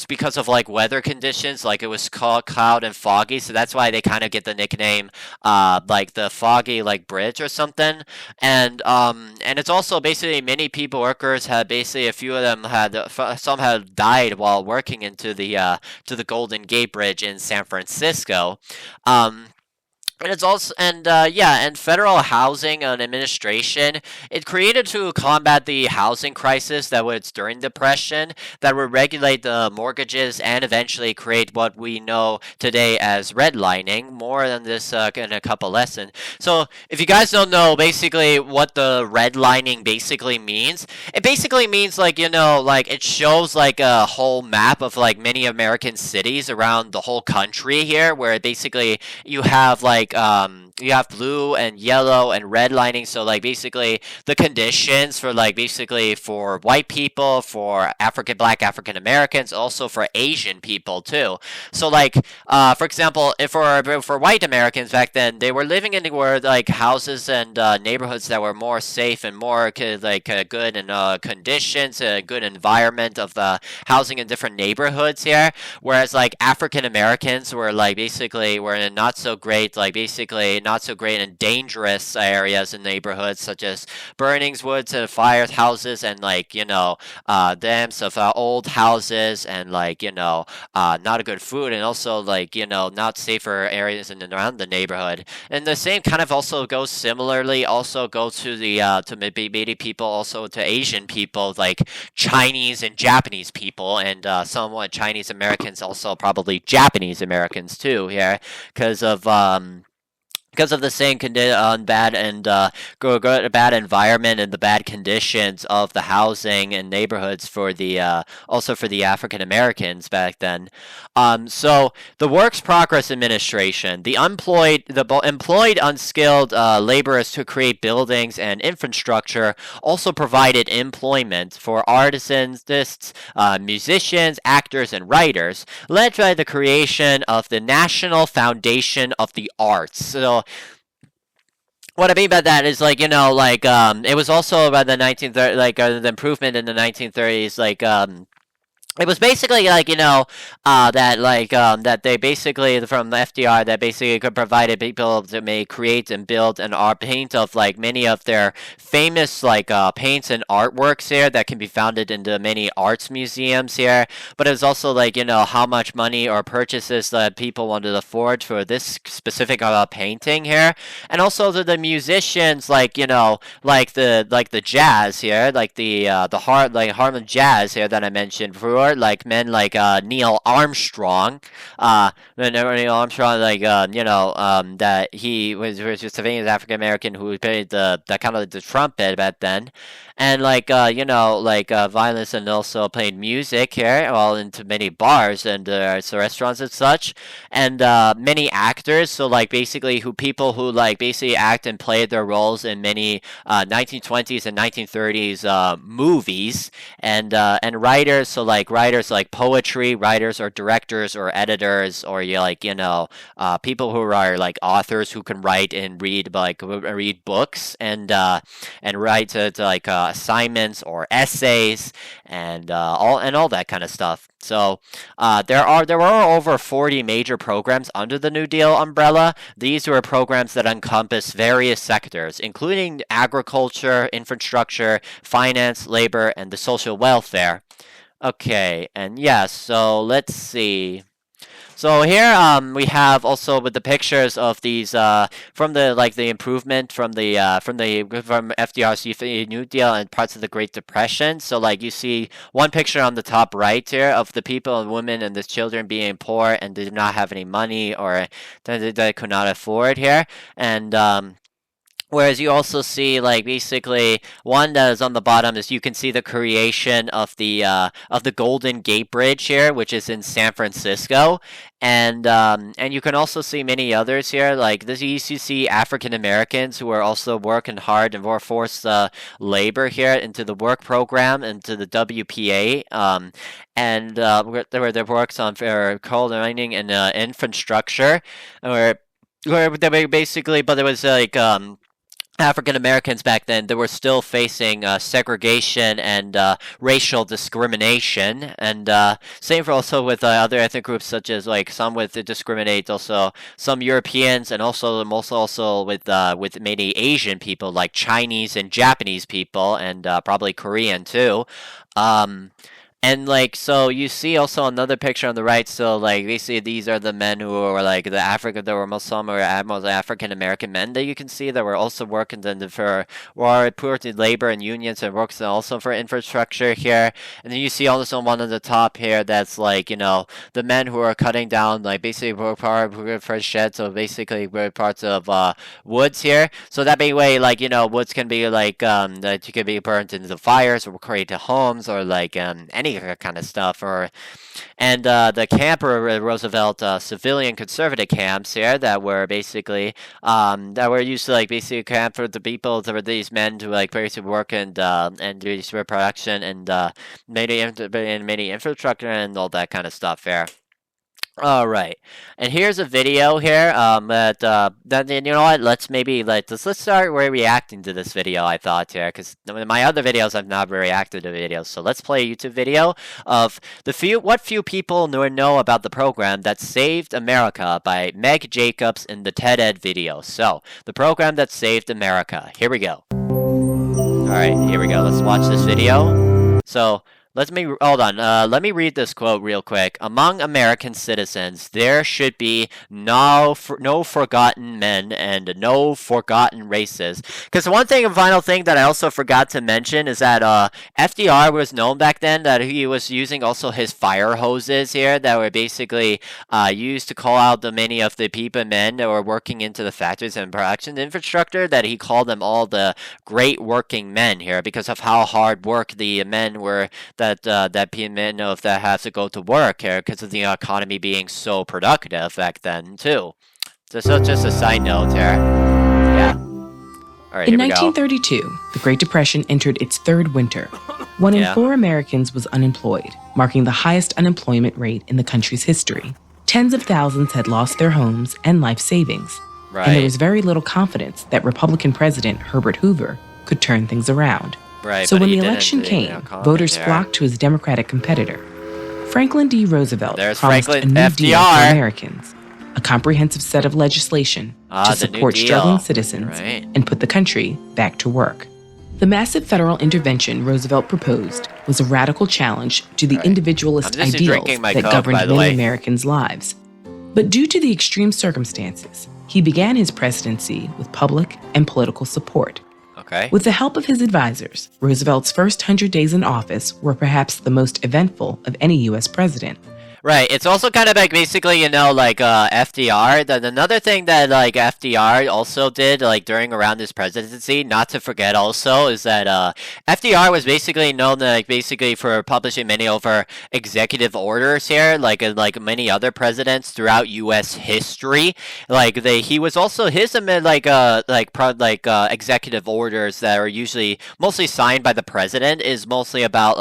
because of like weather conditions, like it was called cloud and foggy, so that's why they kind of get the nickname like the foggy like bridge or something. And it's also basically many people workers had basically a few of them some had died while working into the to the Golden Gate Bridge in San Francisco. And it's also and federal housing and administration. It created to combat the housing crisis that was during Depression, that would regulate the mortgages and eventually create what we know today as redlining. More than this in a couple lessons. So if you guys don't know basically what the redlining basically means, it basically means like like it shows like a whole map of like many American cities around the whole country here, where basically you have like you have blue and yellow and red lining. So like basically the conditions for like basically for white people, for black African Americans, also for Asian people too. So like for example, if for white Americans back then, they were living in where like houses and neighborhoods that were more safe and more good and conditions, a good environment of housing in different neighborhoods here. Whereas like African Americans were like basically were in a not so great like like basically not so great and dangerous areas in neighborhoods such as burnings, woods, and fires, houses, and like dams of old houses, and like not a good food, and also like not safer areas in and around the neighborhood. And the same kind of also goes similarly also go to the to maybe people, also to Asian people like Chinese and Japanese people, and somewhat Chinese Americans, also probably Japanese Americans too here, because of the same bad and bad environment and the bad conditions of the housing and neighborhoods for the also for the African Americans back then. So the Works Progress Administration, employed unskilled laborers to create buildings and infrastructure, also provided employment for artisans, musicians, actors, and writers, led by the creation of the National Foundation of the Arts. So what I mean by that is it was also by the 1930s, the improvement in the 1930s, it was basically that they basically from the FDR that basically could provide people to may create and build an art paint of like many of their famous paints and artworks here that can be found in the many arts museums here. But it's also how much money or purchases that people wanted to afford for this specific painting here, and also to the musicians like the jazz here, the Harlem Jazz here that I mentioned before. Like men like Neil Armstrong, that he was just a famous African American who played the kind of the trumpet back then, and violence, and also played music here, all into many bars and restaurants and such, and many actors. So basically people who basically act and played their roles in many 1920s and 1930s movies, and writers. So writers like poetry writers or directors or editors, or people who are like authors who can write and read books and write to assignments or essays, and all that kind of stuff. So there were over 40 major programs under the New Deal umbrella. These were programs that encompass various sectors, including agriculture, infrastructure, finance, labor, and the social welfare. Okay, and yes, so let's see. So here we have also with the pictures of these from the improvement from FDR's New Deal and parts of the Great Depression. So you see one picture on the top right here of the people and women and the children being poor and did not have any money, or that they could not afford here, and whereas you also see basically one that is on the bottom is you can see the creation of the Golden Gate Bridge here, which is in San Francisco, and you can also see many others here. Like this, you see African Americans who are also working hard and were forced labor here into the work program, into the WPA, and where their works on coal mining and infrastructure, where they were basically, but it was African Americans back then, they were still facing segregation and racial discrimination, and same for also with other ethnic groups, such as some with discriminate also some Europeans, and also with many Asian people like Chinese and Japanese people, and probably Korean too. And so you see also another picture on the right. So basically these are the men who were the African, there were most African American men that you can see that were also working for poor labor and unions, and works also for infrastructure here. And then you see also one on the top here that's the men who are cutting down basically for sheds, so basically parts of woods here. So that being way woods can be that you could be burnt into the fires or create homes, or any kind of stuff, and the camp Roosevelt civilian conservative camps here that were basically that were used to basically camp for the people, for these men to basically work and do production and many infrastructure and all that kind of stuff here. All right, and here's a video here. That you know what? Let's start reacting to this video. I thought here because in my other videos I've not reacted to videos. So let's play a YouTube video of what few people know about the program that saved America by Meg Jacobs in the TED Ed video. So the program that saved America. Here we go. All right, here we go. Let's watch this video. So. Hold on. Let me read this quote real quick. Among American citizens, there should be no forgotten men and no forgotten races. Because one thing, and final thing that I also forgot to mention is that FDR was known back then that he was using also his fire hoses here that were basically used to call out the many of the people men that were working into the factories and production infrastructure. That he called them all the great working men here because of how hard work the men were. That men know if that has to go to work here because of the economy being so productive back then too. So just a side note here. Yeah. All right. In 1932, the Great Depression entered its third winter. 1 in 4 Americans was unemployed, marking the highest unemployment rate in the country's history. Tens of thousands had lost their homes and life savings. Right. And there was very little confidence that Republican President Herbert Hoover could turn things around. Right, so when the election came, voters flocked to his Democratic competitor. Franklin D. Roosevelt promised a new deal for Americans, a comprehensive set of legislation to support struggling citizens and put the country back to work. The massive federal intervention Roosevelt proposed was a radical challenge to the individualist ideals that governed many Americans' lives. But due to the extreme circumstances, he began his presidency with public and political support. With the help of his advisors, Roosevelt's first 100 days in office were perhaps the most eventful of any U.S. president. Right. It's also kind of like basically, like FDR. Another thing that like FDR also did like around his presidency, not to forget also, is that FDR was basically known basically for publishing many over executive orders here, like many other presidents throughout U.S. history. He was also his executive orders that are usually mostly signed by the president is mostly about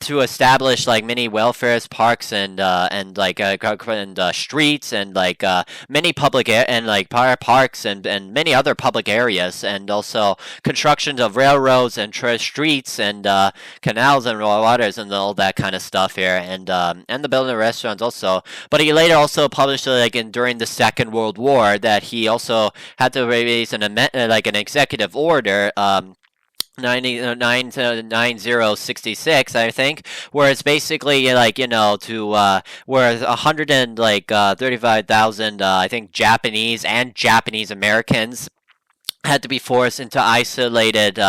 to establish many welfares, parks, and streets and many public parks and many other public areas, and also constructions of railroads and streets and canals and waters and all that kind of stuff here, and the building of restaurants also. But he later also published during the Second World War that he also had to release an executive order. 9066, I think, where it's basically where 135,000 I think Japanese Americans had to be forced into isolated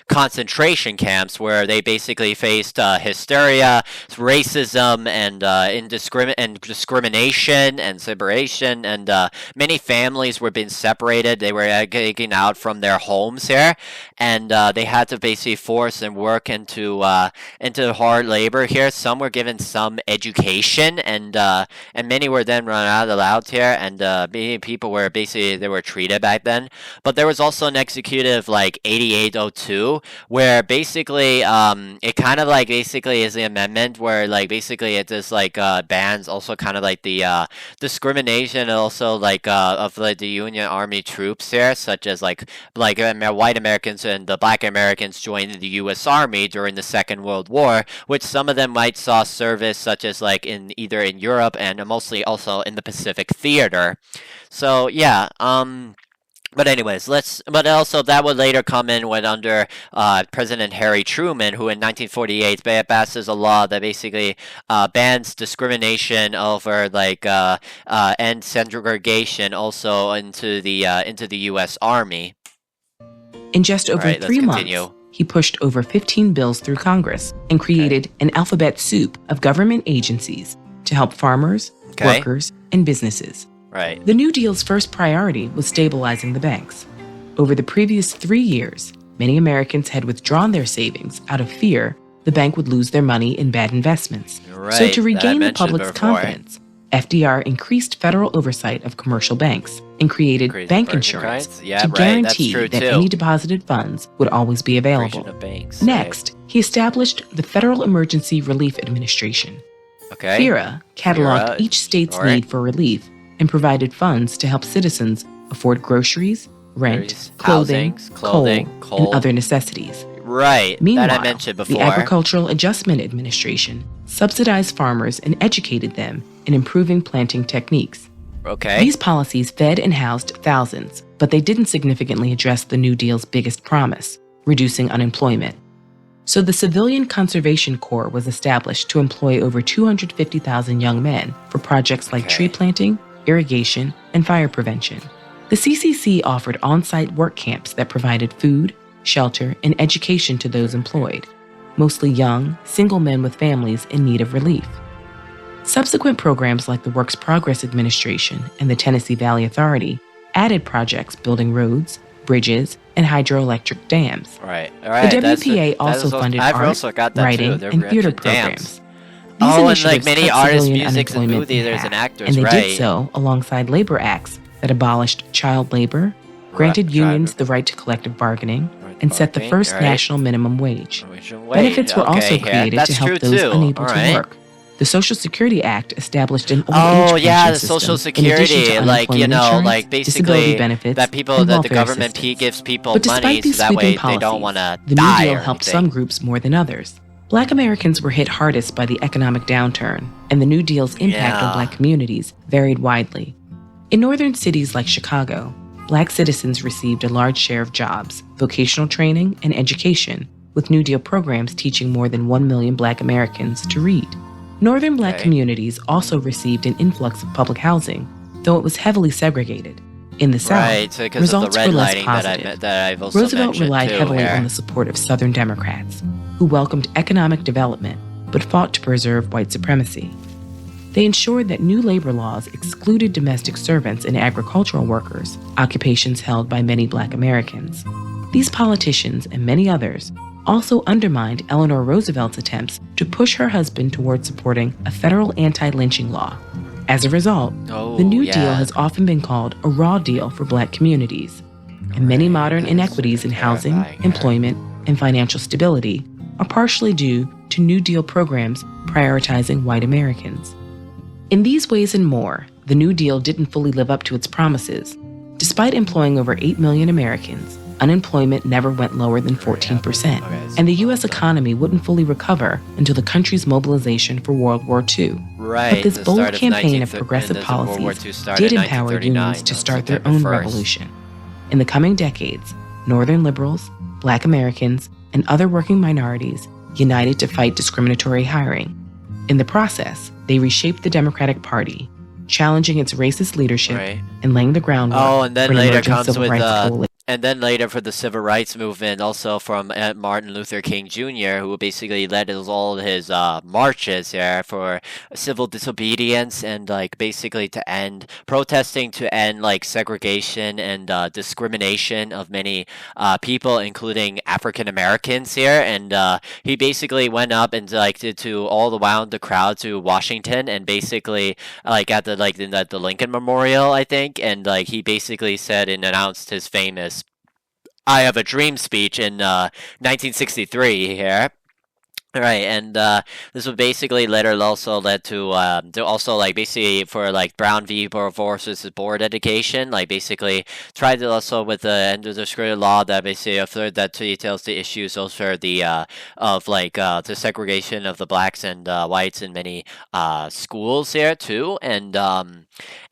concentration camps where they basically faced hysteria, racism, and discrimination and separation, and many families were being separated. They were taken out from their homes here, and they had to basically force and work into hard labor here. Some were given some education, and many were then run out allowed here, and many people were basically they were treated back then. But there was also an executive 8802 where basically it kind of basically is the amendment where basically it just bans also kind of the discrimination also of the Union Army troops here, such as white Americans and the black Americans joined the U.S. Army during the Second World War, which some of them might saw service such as either in Europe and mostly also in the Pacific Theater. So yeah, but anyways, but also that would later come in when under President Harry Truman, who in 1948 passes a law that basically bans discrimination over and segregation also into the U.S. Army. In just over 3 months, he pushed over 15 bills through Congress and created an alphabet soup of government agencies to help farmers, workers, and businesses. Right. The New Deal's first priority was stabilizing the banks. Over the previous 3 years, many Americans had withdrawn their savings out of fear the bank would lose their money in bad investments. Right. So to regain the public's confidence, FDR increased federal oversight of commercial banks and created bank insurance to guarantee that any deposited funds would always be available. Next, he established the Federal Emergency Relief Administration, Okay. FDR cataloged each state's need for relief and provided funds to help citizens afford groceries, rent, clothing, coal, and other necessities. Right. Meanwhile, that I mentioned before. The Agricultural Adjustment Administration subsidized farmers and educated them in improving planting techniques. Okay. These policies fed and housed thousands, but they didn't significantly address the New Deal's biggest promise, reducing unemployment. So the Civilian Conservation Corps was established to employ over 250,000 young men for projects like tree planting, irrigation, and fire prevention. The CCC offered on-site work camps that provided food, shelter, and education to those employed, mostly young, single men with families in need of relief. Subsequent programs like the Works Progress Administration and the Tennessee Valley Authority added projects building roads, bridges, and hydroelectric dams. Right. The WPA also funded art, writing, and theater programs. These initiatives and like many cut artists, civilian music, and movie theaters half, and actors, and they did so alongside labor acts that abolished child labor, granted unions the right to collective bargaining, and set the first national minimum wage. Benefits were also created to help those unable to work. The Social Security Act established an old age pension system, Social Security, like basically benefits, that the government gives people money so that way they don't want to die. The New Deal helped some groups more than others. Black Americans were hit hardest by the economic downturn, and the New Deal's impact on Black communities varied widely. In northern cities like Chicago, Black citizens received a large share of jobs, vocational training, and education, with New Deal programs teaching more than 1 million Black Americans to read. Northern Black communities also received an influx of public housing, though it was heavily segregated. In the South, results were less positive. Roosevelt relied heavily on the support of Southern Democrats, who welcomed economic development but fought to preserve white supremacy. They ensured that new labor laws excluded domestic servants and agricultural workers, occupations held by many Black Americans. These politicians and many others also undermined Eleanor Roosevelt's attempts to push her husband toward supporting a federal anti-lynching law. As a result, the New Deal has often been called a raw deal for Black communities, and many modern inequities in housing, employment, and financial stability are partially due to New Deal programs prioritizing white Americans. In these ways and more, the New Deal didn't fully live up to its promises. Despite employing over 8 million Americans, unemployment never went lower than 14%, and the U.S. economy wouldn't fully recover until the country's mobilization for World War II. But this bold campaign of progressive policies did empower unions to start their own revolution. In the coming decades, Northern liberals, Black Americans, and other working minorities united to fight discriminatory hiring. In the process, they reshaped the Democratic Party, challenging its racist leadership and laying the groundwork and then for an later emerging comes civil with rights coalition. And then later for the civil rights movement, also from Martin Luther King Jr., who basically led all his marches here for civil disobedience and like basically to end protesting to end like segregation and discrimination of many people, including African Americans here. And he basically went up and like to all around the crowd to Washington and basically like at the the Lincoln Memorial, I think, and like he basically said and announced his famous "I Have a Dream" speech in 1963 here. Right, and this would basically later also led to also like basically for like Brown v. versus Board education, like basically tried to also with the end of the discriminatory law that basically affirmed that details the issues also the of like the segregation of the blacks and whites in many schools here too, and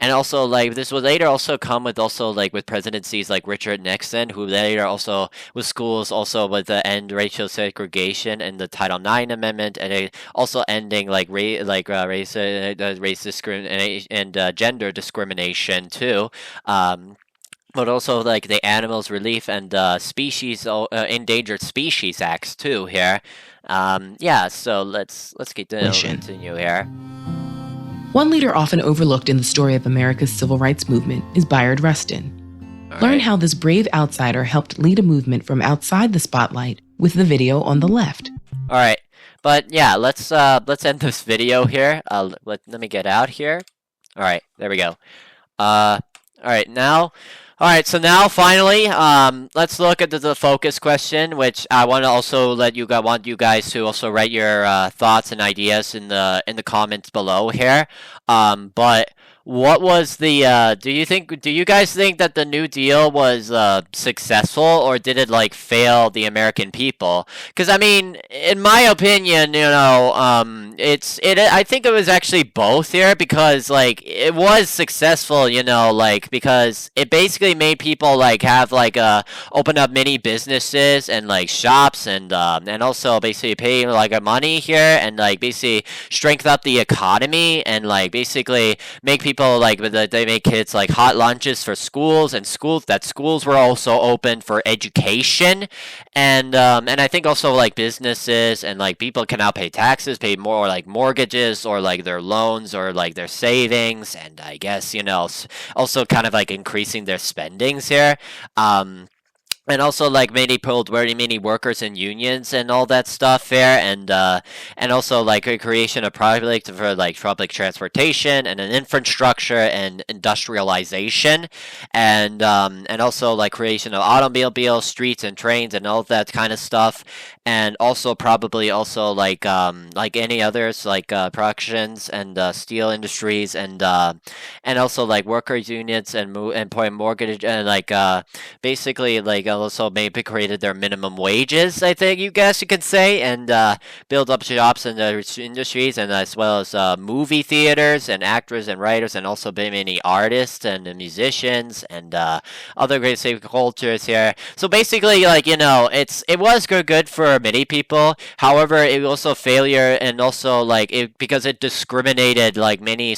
also like this would later also come with also like with presidencies like Richard Nixon, who later also with schools also with the end racial segregation and the Title IX Amendment, and also ending like race discrimination and gender discrimination too. But also like the Animals Relief and Species Endangered Species Acts too here. So let's continue here. One leader often overlooked in the story of America's civil rights movement is Bayard Rustin. Learn how this brave outsider helped lead a movement from outside the spotlight with the video on the left. All right. But yeah, let's end this video here. Let me get out here. All right, there we go. All right, now All right, so now finally, let's look at the focus question, which I want to also want you guys to also write your thoughts and ideas in the comments below here. But what was the do you guys think that the New Deal was successful, or did it like fail the American people? Because I mean, in my opinion, I think it was actually both here, because like it was successful, like because it basically made people like have like open up many businesses and like shops, and also basically pay like a money here, and like basically strengthen up the economy, and like basically make people like they make kids like hot lunches for schools, and schools were also open for education, and I think also like businesses and like people can now pay taxes, pay more like mortgages or like their loans or like their savings, and I guess also kind of like increasing their spendings here. And also like many workers and unions and all that stuff there, and also like a creation of public for like public transportation and an infrastructure and industrialization, and also like creation of automobiles, streets and trains and all that kind of stuff, and also probably also like any others like productions and steel industries, and also like workers unions and mortgage, and like basically like also maybe created their minimum wages, I think you guys you could say, and build up shops in the industries, and as well as movie theaters and actors and writers, and also many artists and musicians and other great safe cultures here. So basically, like it was good for many people. However, it was also failure, and also like because it discriminated like many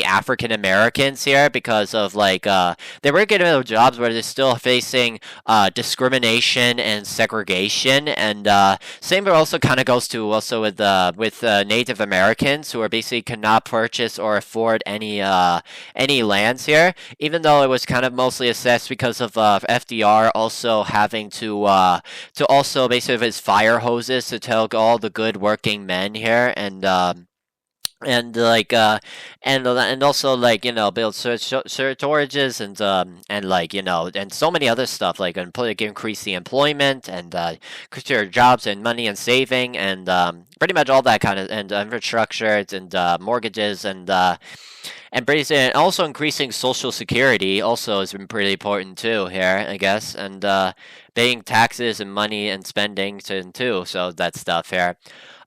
African Americans here, because of like they were getting those jobs where they're still facing discrimination and segregation, and same also kind of goes to also with Native Americans, who are basically could not purchase or afford any lands here, even though it was kind of mostly assessed because of FDR also having to also basically his fire hoses to tell all the good working men here, and like and also like build storages, and like and so many other stuff, like increase the employment, and create jobs and money and saving, and pretty much all that kind of, and infrastructure and mortgages, and basically, and also increasing social security also has been pretty important too here, I guess, and paying taxes and money and spending too, so that stuff here.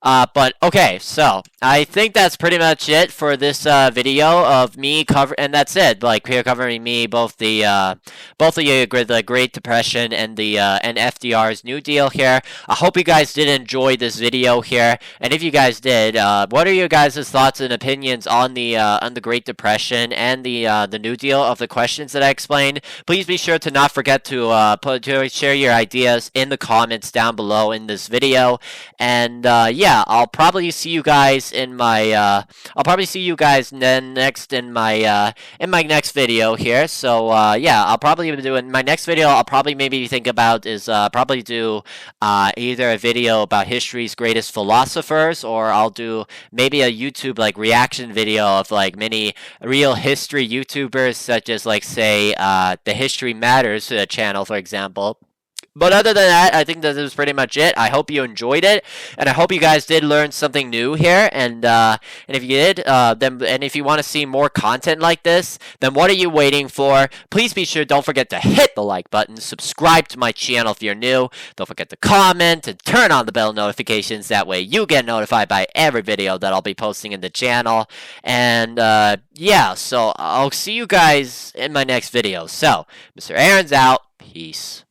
But okay, so I think that's pretty much it for this video of me and that's it. Like here covering me both the Great Depression and and FDR's New Deal here. I hope you guys did enjoy this video here, and if you guys did, what are your guys' thoughts and opinions on the Great Depression and the New Deal of the questions that I explained? Please be sure to not forget to share your ideas in the comments down below in this video, and yeah, I'll probably see you guys in my next in my next video here. So yeah, I'll probably do in my next video. I'll probably maybe think about is probably do either a video about history's greatest philosophers, or I'll do maybe a YouTube like reaction video of like many real history YouTubers, such as like say the History Matters channel, for example. But other than that, I think that is pretty much it. I hope you enjoyed it, and I hope you guys did learn something new here. And if you did, and if you want to see more content like this, then what are you waiting for? Please be sure, don't forget to hit the like button, subscribe to my channel if you're new. Don't forget to comment and turn on the bell notifications. That way you get notified by every video that I'll be posting in the channel. And yeah, so I'll see you guys in my next video. So, Mr. Airon's out. Peace.